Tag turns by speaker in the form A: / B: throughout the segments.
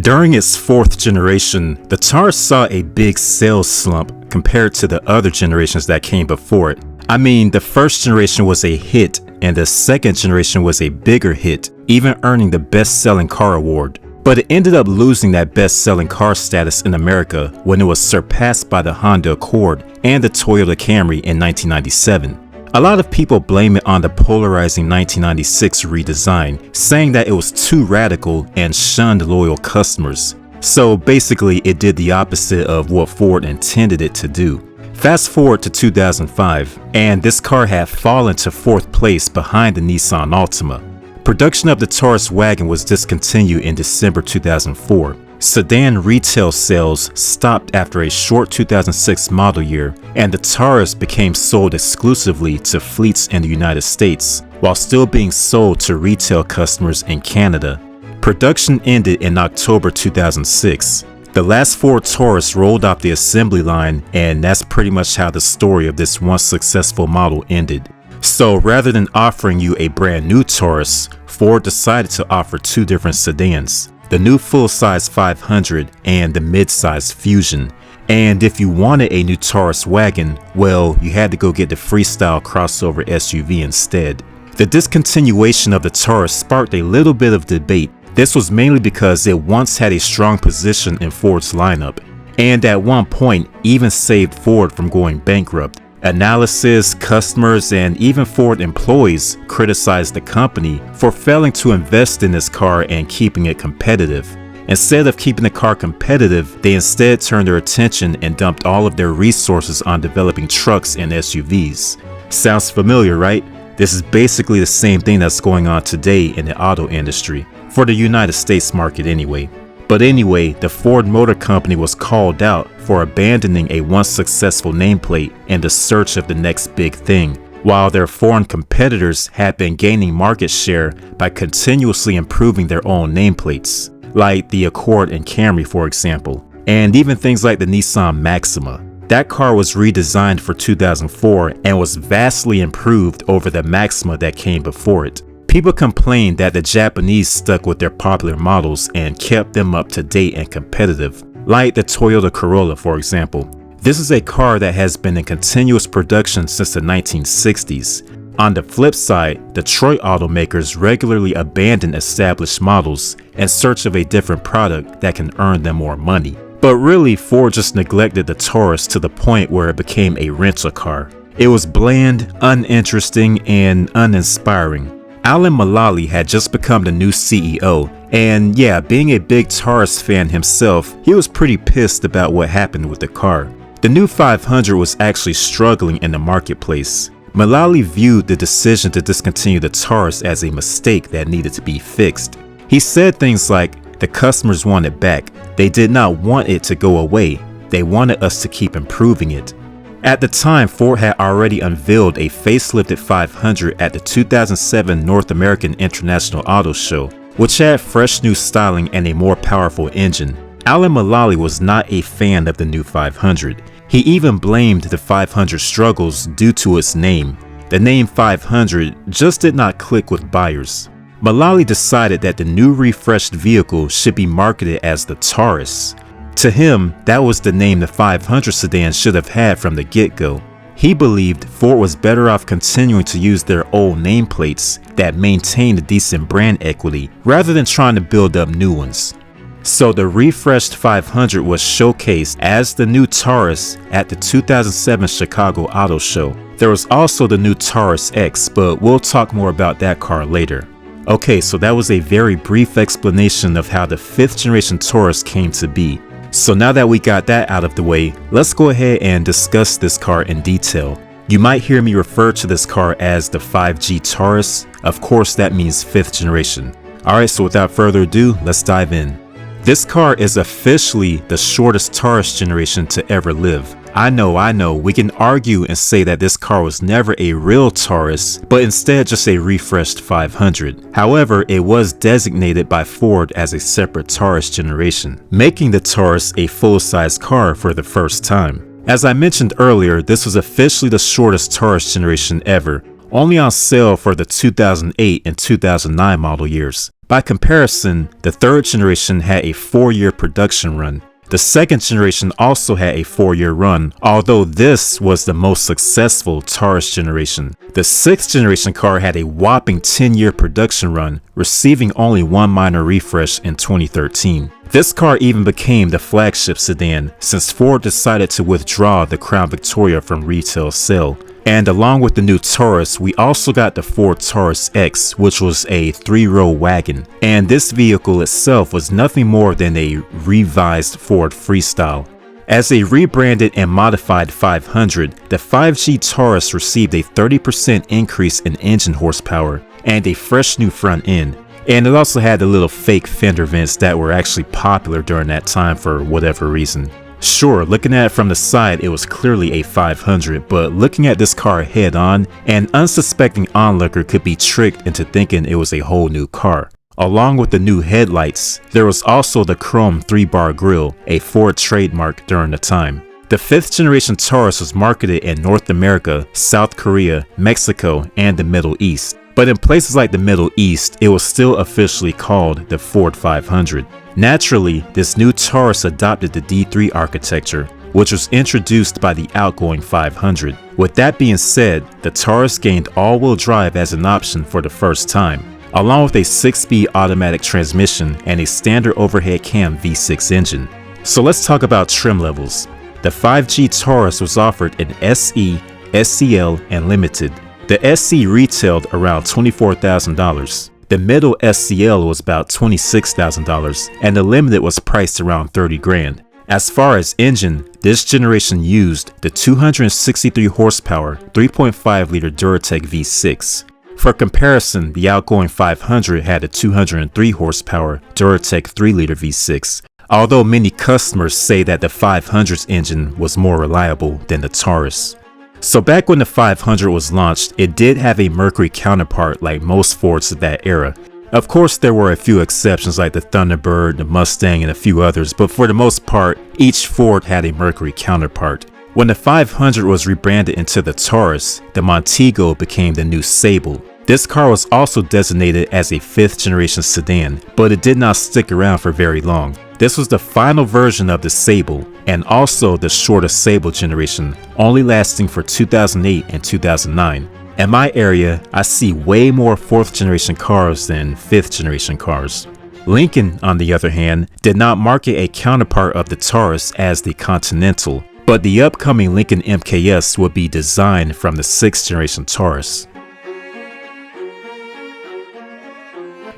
A: During its fourth generation, the Taurus saw a big sales slump compared to the other generations that came before it. I mean, the first generation was a hit, and the second generation was a bigger hit, even earning the best-selling car award. But it ended up losing that best-selling car status in America when it was surpassed by the Honda Accord and the Toyota Camry in 1997. A lot of people blame it on the polarizing 1996 redesign, saying that it was too radical and shunned loyal customers. So basically, it did the opposite of what Ford intended it to do. Fast forward to 2005, and this car had fallen to fourth place behind the Nissan Altima. Production of the Taurus wagon was discontinued in December 2004. Sedan retail sales stopped after a short 2006 model year, and the Taurus became sold exclusively to fleets in the United States, while still being sold to retail customers in Canada. Production ended in October 2006. The last Ford Taurus rolled off the assembly line, and that's pretty much how the story of this once successful model ended. So rather than offering you a brand new Taurus, Ford decided to offer two different sedans, the new full-size 500 and the mid-size Fusion. And if you wanted a new Taurus wagon, well, you had to go get the Freestyle crossover SUV instead. The discontinuation of the Taurus sparked a little bit of debate. This was mainly because it once had a strong position in Ford's lineup, and at one point even saved Ford from going bankrupt. Analysis, customers, and even Ford employees criticized the company for failing to invest in this car and keeping it competitive. Instead of keeping the car competitive, they instead turned their attention and dumped all of their resources on developing trucks and SUVs. Sounds familiar, right? This is basically the same thing that's going on today in the auto industry, for the United States market anyway. But anyway, the Ford Motor Company was called out for abandoning a once successful nameplate in the search of the next big thing, while their foreign competitors had been gaining market share by continuously improving their own nameplates, like the Accord and Camry for example, and even things like the Nissan Maxima. That car was redesigned for 2004 and was vastly improved over the Maxima that came before it. People complained that the Japanese stuck with their popular models and kept them up to date and competitive, like the Toyota Corolla for example. This is a car that has been in continuous production since the 1960s. On the flip side, Detroit automakers regularly abandon established models in search of a different product that can earn them more money. But really, Ford just neglected the Taurus to the point where it became a rental car. It was bland, uninteresting, and uninspiring. Alan Mulally had just become the new CEO, and yeah, being a big Taurus fan himself, he was pretty pissed about what happened with the car. The new 500 was actually struggling in the marketplace. Mulally viewed the decision to discontinue the Taurus as a mistake that needed to be fixed. He said things like, "The customers want it back. They did not want it to go away. They wanted us to keep improving it." At the time, Ford had already unveiled a facelifted 500 at the 2007 North American International Auto Show, which had fresh new styling and a more powerful engine. Alan Mulally was not a fan of the new 500. He even blamed the 500 struggles due to its name. The name 500 just did not click with buyers. Mulally decided that the new refreshed vehicle should be marketed as the Taurus. To him, that was the name the 500 sedan should have had from the get-go. He believed Ford was better off continuing to use their old nameplates that maintained a decent brand equity rather than trying to build up new ones. So the refreshed 500 was showcased as the new Taurus at the 2007 Chicago Auto Show. There was also the new Taurus X, but we'll talk more about that car later. Okay, so that was a very brief explanation of how the 5th generation Taurus came to be. So now that we got that out of the way, let's go ahead and discuss this car in detail. You might hear me refer to this car as the 5G Taurus. Of course, that means 5th generation. Alright, so without further ado, let's dive in. This car is officially the shortest Taurus generation to ever live. I know, we can argue and say that this car was never a real Taurus, but instead just a refreshed 500. However, it was designated by Ford as a separate Taurus generation, making the Taurus a full-size car for the first time. As I mentioned earlier, this was officially the shortest Taurus generation ever, only on sale for the 2008 and 2009 model years. By comparison, the third generation had a 4-year production run. The second generation also had a 4-year run, although this was the most successful Taurus generation. The sixth generation car had a whopping 10-year production run, receiving only one minor refresh in 2013. This car even became the flagship sedan since Ford decided to withdraw the Crown Victoria from retail sale. And along with the new Taurus, we also got the Ford Taurus X, which was a 3-row wagon. And this vehicle itself was nothing more than a revised Ford Freestyle. As a rebranded and modified 500, the 5G Taurus received a 30% increase in engine horsepower and a fresh new front end. And it also had the little fake fender vents that were actually popular during that time for whatever reason. Sure, looking at it from the side, it was clearly a 500, but looking at this car head on, an unsuspecting onlooker could be tricked into thinking it was a whole new car. Along with the new headlights, there was also the chrome 3-bar grille, a Ford trademark during the time. The 5th generation Taurus was marketed in North America, South Korea, Mexico, and the Middle East. But in places like the Middle East, it was still officially called the Ford 500. Naturally, this new Taurus adopted the D3 architecture, which was introduced by the outgoing 500. With that being said, the Taurus gained all-wheel drive as an option for the first time, along with a 6-speed automatic transmission and a standard overhead cam V6 engine. So let's talk about trim levels. The 5G Taurus was offered in SE, SCL, and Limited. The SE retailed around $24,000. The middle SCL was about $26,000, and the Limited was priced around $30,000. As far as engine, this generation used the 263 horsepower 3.5-liter Duratec V6. For comparison, the outgoing 500 had a 203 horsepower Duratec 3-liter V6, although many customers say that the 500's engine was more reliable than the Taurus. So back when the 500 was launched, it did have a Mercury counterpart like most Fords of that era. Of course, there were a few exceptions like the Thunderbird, the Mustang, and a few others, but for the most part, each Ford had a Mercury counterpart. When the 500 was rebranded into the Taurus, the Montego became the new Sable. This car was also designated as a 5th generation sedan, but it did not stick around for very long. This was the final version of the Sable, and also the shortest Sable generation, only lasting for 2008 and 2009. In my area, I see way more 4th generation cars than 5th generation cars. Lincoln, on the other hand, did not market a counterpart of the Taurus as the Continental, but the upcoming Lincoln MKS would be designed from the 6th generation Taurus.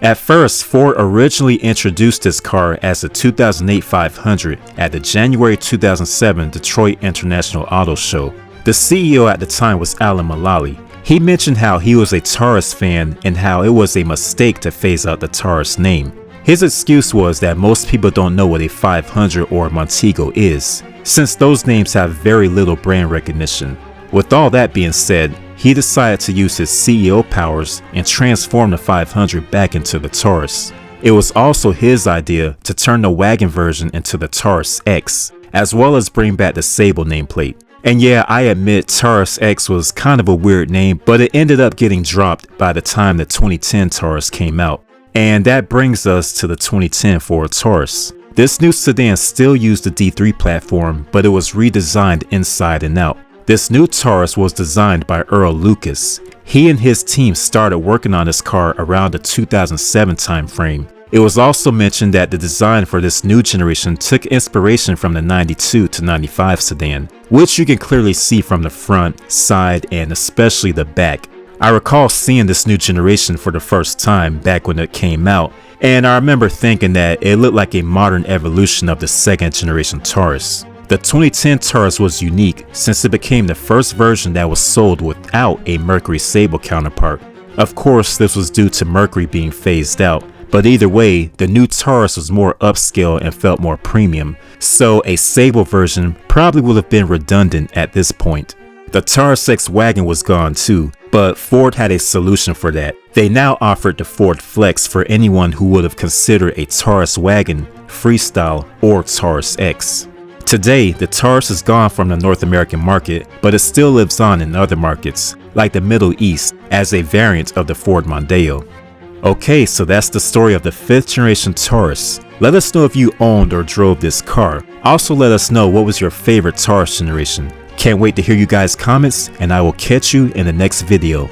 A: At first, Ford originally introduced this car as the 2008 500 at the January 2007 Detroit International Auto Show. The CEO at the time was Alan Mulally. He mentioned how he was a Taurus fan and how it was a mistake to phase out the Taurus name. His excuse was that most people don't know what a 500 or Montego is, since those names have very little brand recognition. With all that being said, he decided to use his CEO powers and transform the 500 back into the Taurus. It was also his idea to turn the wagon version into the Taurus X, as well as bring back the Sable nameplate. And yeah, I admit Taurus X was kind of a weird name, but it ended up getting dropped by the time the 2010 Taurus came out. And that brings us to the 2010 Ford Taurus. This new sedan still used the D3 platform, but it was redesigned inside and out. This new Taurus was designed by Earl Lucas. He and his team started working on this car around the 2007 timeframe. It was also mentioned that the design for this new generation took inspiration from the 92 to 95 sedan, which you can clearly see from the front, side, and especially the back. I recall seeing this new generation for the first time back when it came out, and I remember thinking that it looked like a modern evolution of the 2nd generation Taurus. The 2010 Taurus was unique since it became the first version that was sold without a Mercury Sable counterpart. Of course, this was due to Mercury being phased out, but either way, the new Taurus was more upscale and felt more premium, so a Sable version probably would have been redundant at this point. The Taurus X wagon was gone too, but Ford had a solution for that. They now offered the Ford Flex for anyone who would have considered a Taurus wagon, Freestyle, or Taurus X. Today, the Taurus is gone from the North American market, but it still lives on in other markets. like the Middle East, as a variant of the Ford Mondeo. Okay, so that's the story of the 5th generation Taurus. Let us know if you owned or drove this car. Also let us know what was your favorite Taurus generation. Can't wait to hear you guys' comments, and I will catch you in the next video.